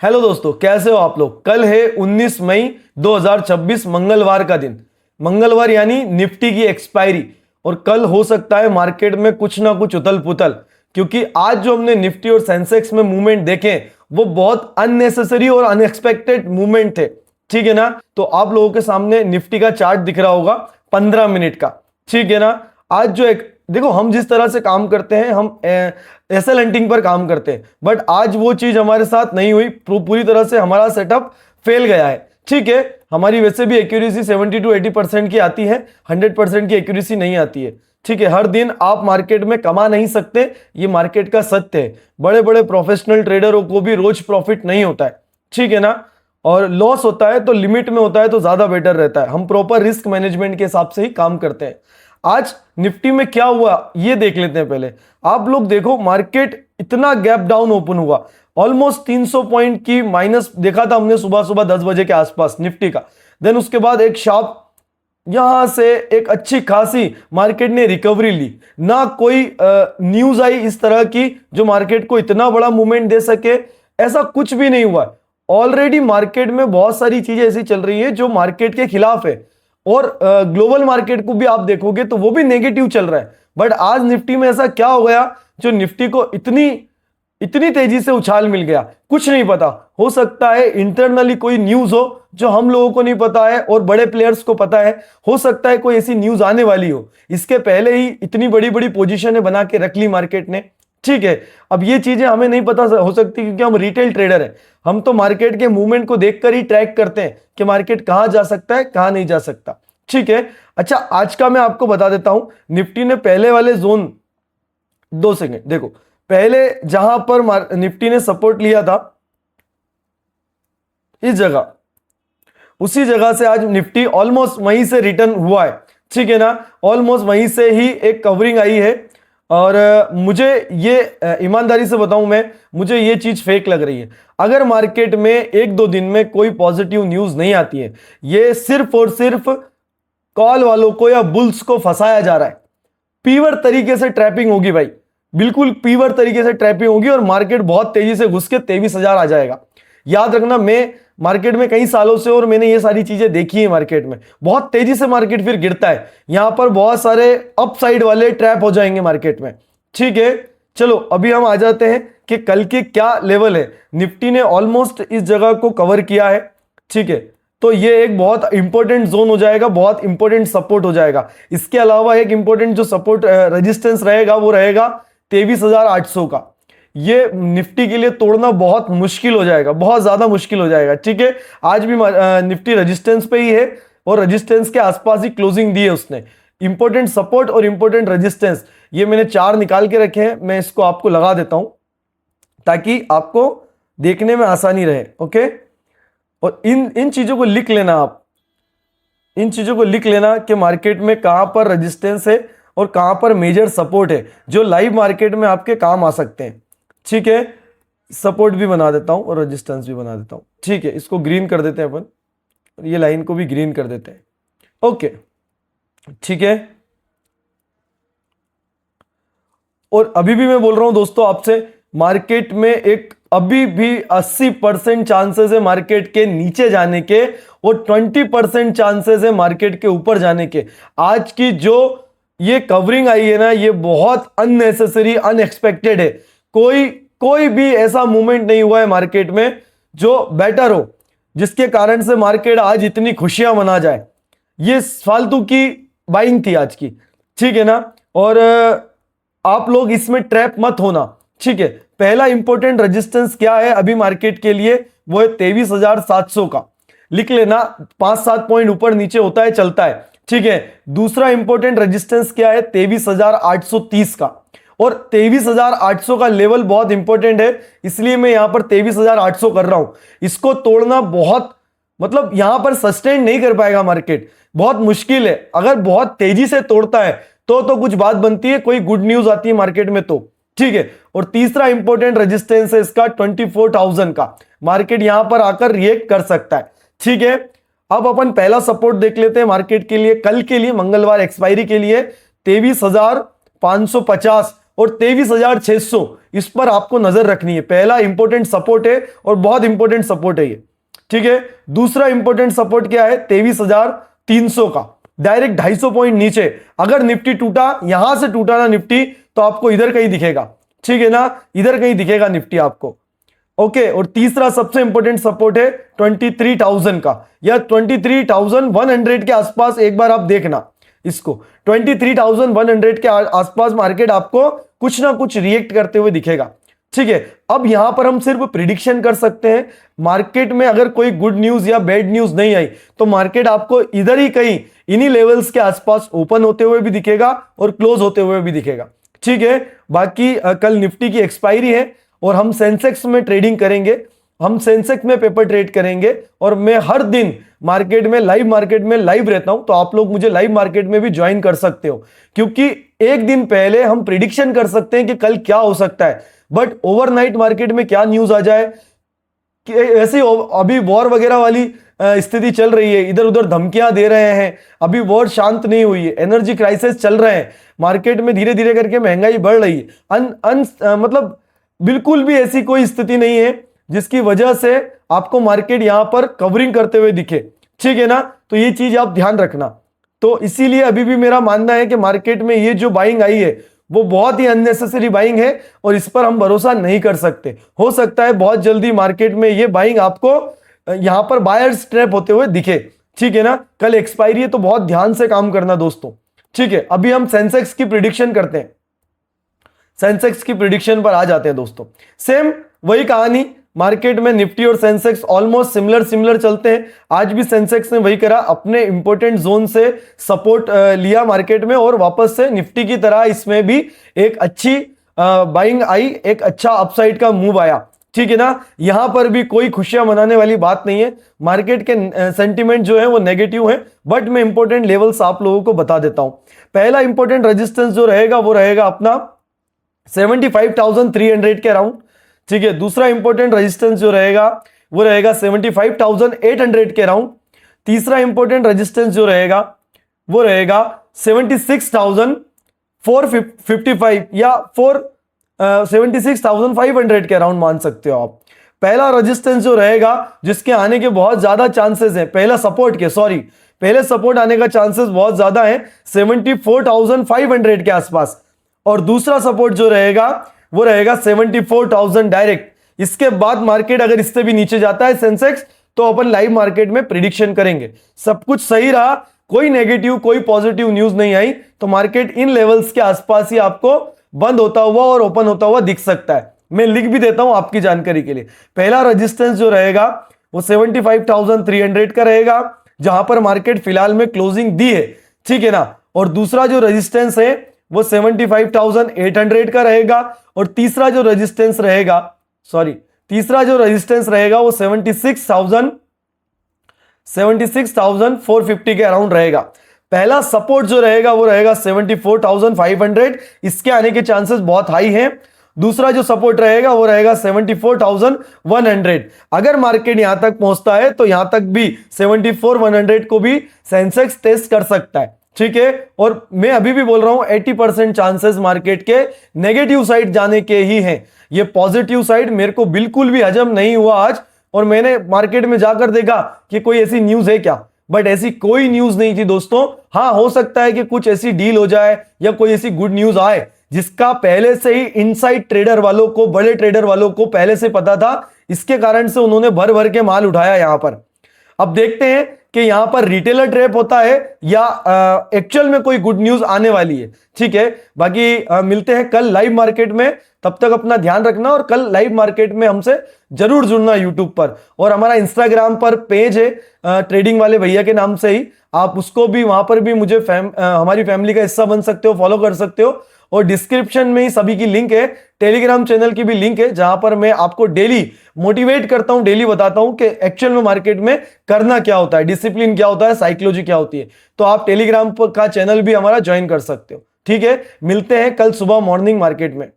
Hello दोस्तों, कैसे हो आप लोग। कल है 19 मई 2026 मंगलवार का दिन। मंगलवार यानी निफ्टी की एक्सपायरी। और कल हो सकता है मार्केट में कुछ ना कुछ उथल पुथल, क्योंकि आज जो हमने निफ्टी और सेंसेक्स में मूवमेंट देखे वो बहुत अननेसेसरी और अनएक्सपेक्टेड मूवमेंट थे। ठीक है ना। तो आप लोगों के सामने निफ्टी का चार्ट दिख रहा होगा 15 मिनट का। ठीक है ना। आज जो एक देखो, हम जिस तरह से काम करते हैं, हम एसएल हंटिंग पर काम करते हैं, बट आज वो चीज हमारे साथ नहीं हुई। पूरी तरह से हमारा सेटअप फेल गया है। ठीक है। हमारी वैसे भी एक्यूरेसी 70 to 80% की आती है, 100% की एक्यूरेसी नहीं आती है। ठीक है। हर दिन आप मार्केट में कमा नहीं सकते, ये मार्केट का सत्य है। बड़े बड़े प्रोफेशनल ट्रेडरों को भी रोज प्रॉफिट नहीं होता है। ठीक है ना। और लॉस होता है तो लिमिट में होता है तो ज्यादा बेटर रहता है। हम प्रॉपर रिस्क मैनेजमेंट के हिसाब से ही काम करते हैं। आज निफ्टी में क्या हुआ ये देख लेते हैं। पहले आप लोग देखो, मार्केट इतना गैप डाउन ओपन हुआ, ऑलमोस्ट 300 पॉइंट की माइनस देखा था हमने सुबह सुबह 10 बजे के आसपास निफ्टी का। देन उसके बाद एक शार्प यहां से एक अच्छी खासी मार्केट ने रिकवरी ली। ना कोई न्यूज आई इस तरह की जो मार्केट को इतना बड़ा मूवमेंट दे सके, ऐसा कुछ भी नहीं हुआ। ऑलरेडी मार्केट में बहुत सारी चीजें ऐसी चल रही है जो मार्केट के खिलाफ है। और ग्लोबल मार्केट को भी आप देखोगे तो वो भी नेगेटिव चल रहा है। बट आज निफ्टी में ऐसा क्या हो गया जो निफ्टी को इतनी इतनी तेजी से उछाल मिल गया, कुछ नहीं पता। हो सकता है इंटरनली कोई न्यूज हो जो हम लोगों को नहीं पता है और बड़े प्लेयर्स को पता है। हो सकता है कोई ऐसी न्यूज आने वाली हो, इसके पहले ही इतनी बड़ी बड़ी पोजीशनें बना के रख ली मार्केट ने। ठीक है। अब ये चीजें हमें नहीं पता हो सकती क्योंकि हम रिटेल ट्रेडर हैं। हम तो मार्केट के मूवमेंट को देखकर ही ट्रैक करते हैं कि मार्केट कहां जा सकता है कहां नहीं जा सकता। ठीक है। अच्छा, आज का मैं आपको बता देता हूं। निफ्टी ने पहले वाले जोन, 2 सेकंड देखो, पहले जहां पर निफ्टी ने सपोर्ट लिया था इस जगह, उसी जगह से आज निफ्टी ऑलमोस्ट वहीं से रिटर्न हुआ है। ठीक है ना। ऑलमोस्ट वहीं से ही एक कवरिंग आई है। और मुझे ये ईमानदारी से बताऊं, मुझे ये चीज फेक लग रही है। अगर मार्केट में 1-2 दिन में कोई पॉजिटिव न्यूज नहीं आती है, ये सिर्फ और सिर्फ कॉल वालों को या बुल्स को फंसाया जा रहा है। पीवर तरीके से ट्रैपिंग होगी भाई, बिल्कुल पीवर तरीके से ट्रैपिंग होगी और मार्केट बहुत तेजी से घुस के 23,000 आ जाएगा। याद रखना, मैं मार्केट में कई सालों से और मैंने ये सारी चीजें देखी है। मार्केट में बहुत तेजी से मार्केट फिर गिरता है, यहां पर बहुत सारे अपसाइड वाले ट्रैप हो जाएंगे मार्केट में। ठीक है। चलो अभी हम आ जाते हैं कि कल के क्या लेवल है। निफ्टी ने ऑलमोस्ट इस जगह को कवर किया है। ठीक है। तो ये एक बहुत इंपॉर्टेंट जोन हो जाएगा, बहुत इंपॉर्टेंट सपोर्ट हो जाएगा। इसके अलावा एक इंपॉर्टेंट जो सपोर्ट रेजिस्टेंस रहेगा वो रहेगा 23,800 का। ये निफ्टी के लिए तोड़ना बहुत मुश्किल हो जाएगा, बहुत ज्यादा मुश्किल हो जाएगा। ठीक है। आज भी निफ्टी रेजिस्टेंस पे ही है और रेजिस्टेंस के आसपास ही क्लोजिंग दी है उसने। इंपॉर्टेंट सपोर्ट और इंपॉर्टेंट रेजिस्टेंस ये मैंने 4 निकाल के रखे हैं, मैं इसको आपको लगा देता हूं ताकि आपको देखने में आसानी रहे। ओके। और इन चीजों को लिख लेना, आप इन चीजों को लिख लेना कि मार्केट में कहां पर रेजिस्टेंस है और कहां पर मेजर सपोर्ट है जो लाइव मार्केट में आपके काम आ सकते हैं। ठीक है। सपोर्ट भी बना देता हूं और रेजिस्टेंस भी बना देता हूं। ठीक है। इसको ग्रीन कर देते हैं अपन, ये लाइन को भी ग्रीन कर देते हैं। ओके। ठीक है। और अभी भी मैं बोल रहा हूं दोस्तों आपसे, मार्केट में एक अभी भी 80% चांसेस है मार्केट के नीचे जाने के और 20% चांसेस है मार्केट के ऊपर जाने के। आज की जो ये कवरिंग आई है ना, ये बहुत अननेसेसरी अनएक्सपेक्टेड है। कोई भी ऐसा मूवमेंट नहीं हुआ है मार्केट में जो बेटर हो, जिसके कारण से मार्केट आज इतनी खुशियां मना जाए। ये फालतू की बाइंग थी आज की। ठीक है ना। और आप लोग इसमें ट्रैप मत होना। ठीक है। पहला इंपॉर्टेंट रेजिस्टेंस क्या है अभी मार्केट के लिए, वो है 23,700 का। लिख लेना, 5-7 पॉइंट ऊपर नीचे होता है, चलता है। ठीक है। दूसरा इंपॉर्टेंट रेजिस्टेंस क्या है, 23,830 का। और 23,800 का लेवल बहुत इंपॉर्टेंट है, इसलिए मैं यहां पर 23,800 कर रहा हूं। इसको तोड़ना बहुत, मतलब यहां पर सस्टेन नहीं कर पाएगा मार्केट, बहुत मुश्किल है। अगर बहुत तेजी से तोड़ता है तो कुछ बात बनती है, कोई गुड न्यूज आती है मार्केट में तो। ठीक है। और तीसरा इंपॉर्टेंट रेजिस्टेंस है इसका 24,000 का। मार्केट यहां पर आकर रिएक्ट कर सकता है। ठीक है। अब अपन पहला सपोर्ट देख लेते हैं मार्केट के लिए, कल के लिए, मंगलवार एक्सपायरी के लिए 23,550 और 23,600, इस पर आपको नजर रखनी है। पहला इंपॉर्टेंट सपोर्ट है और बहुत इंपॉर्टेंट सपोर्ट है ये, ठीक है। दूसरा इंपॉर्टेंट सपोर्ट क्या है, 23,300 का, डायरेक्ट 250 पॉइंट नीचे। अगर निफ्टी टूटा, यहां से टूटा ना निफ्टी, तो आपको इधर कहीं दिखेगा, ठीक है ना, इधर कहीं दिखेगा निफ्टी आपको, ओके। और तीसरा सबसे इंपॉर्टेंट सपोर्ट है 23,000 का, या 23,100 के आसपास। एक बार आप देखना इसको, 23,100 के आसपास मार्केट आपको कुछ ना कुछ रिएक्ट करते हुए दिखेगा, ठीक है। अब यहां पर हम सिर्फ प्रिडिक्शन कर सकते हैं। मार्केट में अगर कोई गुड न्यूज या बैड न्यूज नहीं आई, तो मार्केट आपको इधर ही कहीं इन्हीं लेवल्स के आसपास ओपन होते हुए भी दिखेगा और क्लोज होते हुए भी दिखेगा, ठीक है। बाकी कल निफ्टी की एक्सपायरी है और हम सेंसेक्स में ट्रेडिंग करेंगे, हम सेंसेक्स में पेपर ट्रेड करेंगे, और मैं हर दिन मार्केट में लाइव रहता हूं। तो आप लोग मुझे लाइव मार्केट में भी ज्वाइन कर सकते हो, क्योंकि एक दिन पहले हम प्रिडिक्शन कर सकते हैं कि कल क्या हो सकता है, बट ओवरनाइट मार्केट में क्या न्यूज आ जाए कि ऐसे अभी वॉर वगैरह वाली स्थिति चल रही है, इधर उधर धमकियां दे रहे हैं, अभी वॉर शांत नहीं हुई है, एनर्जी क्राइसिस चल रहे हैं, मार्केट में धीरे धीरे करके महंगाई बढ़ रही है, मतलब बिल्कुल भी ऐसी कोई स्थिति नहीं है जिसकी वजह से आपको मार्केट यहां पर कवरिंग करते हुए दिखे, ठीक है ना। तो ये चीज आप ध्यान रखना। तो इसीलिए अभी भी मेरा मानना है कि मार्केट में ये जो बाइंग आई है वो बहुत ही अननेसेसरी बाइंग है, और इस पर हम भरोसा नहीं कर सकते। हो सकता है बहुत जल्दी मार्केट में ये बाइंग आपको यहां पर बायर्स ट्रैप होते हुए दिखे, ठीक है ना। कल एक्सपायरी है तो बहुत ध्यान से काम करना दोस्तों, ठीक है। अभी हम सेंसेक्स की प्रिडिक्शन करते हैं, सेंसेक्स की प्रिडिक्शन पर आ जाते हैं दोस्तों। सेम वही कहानी, मार्केट में निफ्टी और सेंसेक्स ऑलमोस्ट सिमिलर चलते हैं। आज भी सेंसेक्स ने वही करा, अपने इंपॉर्टेंट जोन से सपोर्ट लिया मार्केट में, और वापस से निफ्टी की तरह इसमें भी एक अच्छी बाइंग आई, एक अच्छा अपसाइड का मूव आया, ठीक है ना। यहां पर भी कोई खुशियां मनाने वाली बात नहीं है, मार्केट के सेंटीमेंट जो है वो नेगेटिव है, बट मैं इंपॉर्टेंट लेवल्स आप लोगों को बता देता हूं। पहला इंपॉर्टेंट रेजिस्टेंस जो रहेगा वो रहेगा अपना 75,300 के अराउंड, ठीक है। दूसरा इंपॉर्टेंट रेजिस्टेंस जो रहेगा वो रहेगा 75,800 के अराउंड। तीसरा इंपॉर्टेंट रेजिस्टेंस जो रहेगा वो रहेगा 76,455 या 76,500 के अराउंड मान सकते हो आप। पहला रेजिस्टेंस जो रहेगा जिसके आने के बहुत ज्यादा चांसेस हैं, पहले सपोर्ट आने का चांसेस बहुत ज्यादा है 74,500 के आसपास, और दूसरा सपोर्ट जो रहेगा वो रहेगा 74,000 डायरेक्ट। इसके बाद मार्केट अगर इससे भी नीचे जाता है सेंसेक्स, तो अपन लाइव मार्केट में प्रिडिक्शन करेंगे। सब कुछ सही रहा, कोई नेगेटिव कोई पॉजिटिव न्यूज नहीं आई, तो मार्केट इन लेवल्स के आसपास ही आपको बंद होता हुआ और ओपन होता हुआ दिख सकता है। मैं लिख भी देता हूं आपकी जानकारी के लिए। पहला रेजिस्टेंस जो रहेगा वो 75,300 का रहेगा, जहां पर मार्केट फिलहाल में क्लोजिंग दी है, ठीक है ना। और दूसरा जो रेजिस्टेंस है वो 75,800 का रहेगा, और तीसरा जो रेजिस्टेंस रहेगा वो 76,450 के अराउंड रहेगा। पहला सपोर्ट जो रहेगा वो रहेगा 74,500, इसके आने के चांसेस बहुत हाई हैं। दूसरा जो सपोर्ट रहेगा वो रहेगा 74,100। अगर मार्केट यहां तक पहुंचता है तो यहां तक भी 74,100 को भी सेंसेक्स टेस्ट कर सकता है, ठीक है। और मैं अभी भी बोल रहा हूं 80% चांसेस मार्केट के नेगेटिव साइड जाने के ही हैं। ये पॉजिटिव साइड मेरे को बिल्कुल भी हजम नहीं हुआ आज, और मैंने मार्केट में जाकर देखा कि कोई ऐसी न्यूज है क्या, बट ऐसी कोई न्यूज नहीं थी दोस्तों। हाँ, हो सकता है कि कुछ ऐसी डील हो जाए या कोई ऐसी गुड न्यूज आए जिसका पहले से ही इनसाइड ट्रेडर वालों को, बड़े ट्रेडर वालों को पहले से पता था, इसके कारण से उन्होंने भर भर के माल उठाया यहां पर। अब देखते हैं कि यहां पर रिटेलर ट्रैप होता है या एक्चुअल में कोई गुड न्यूज आने वाली है, ठीक है। बाकी मिलते हैं कल लाइव मार्केट में, तब तक अपना ध्यान रखना, और कल लाइव मार्केट में हमसे जरूर जुड़ना यूट्यूब पर, और हमारा इंस्टाग्राम पर पेज है ट्रेडिंग वाले भैया के नाम से ही, आप उसको भी, वहां पर भी मुझे हमारी फैमिली का हिस्सा बन सकते हो, फॉलो कर सकते हो। और डिस्क्रिप्शन में ही सभी की लिंक है, टेलीग्राम चैनल की भी लिंक है, जहां पर मैं आपको डेली मोटिवेट करता हूं, डेली बताता हूं कि एक्चुअल में मार्केट में करना क्या होता है, डिसिप्लिन क्या होता है, साइकोलॉजी क्या होती है। तो आप टेलीग्राम का चैनल भी हमारा ज्वाइन कर सकते हो, ठीक है। मिलते हैं कल सुबह मॉर्निंग मार्केट में।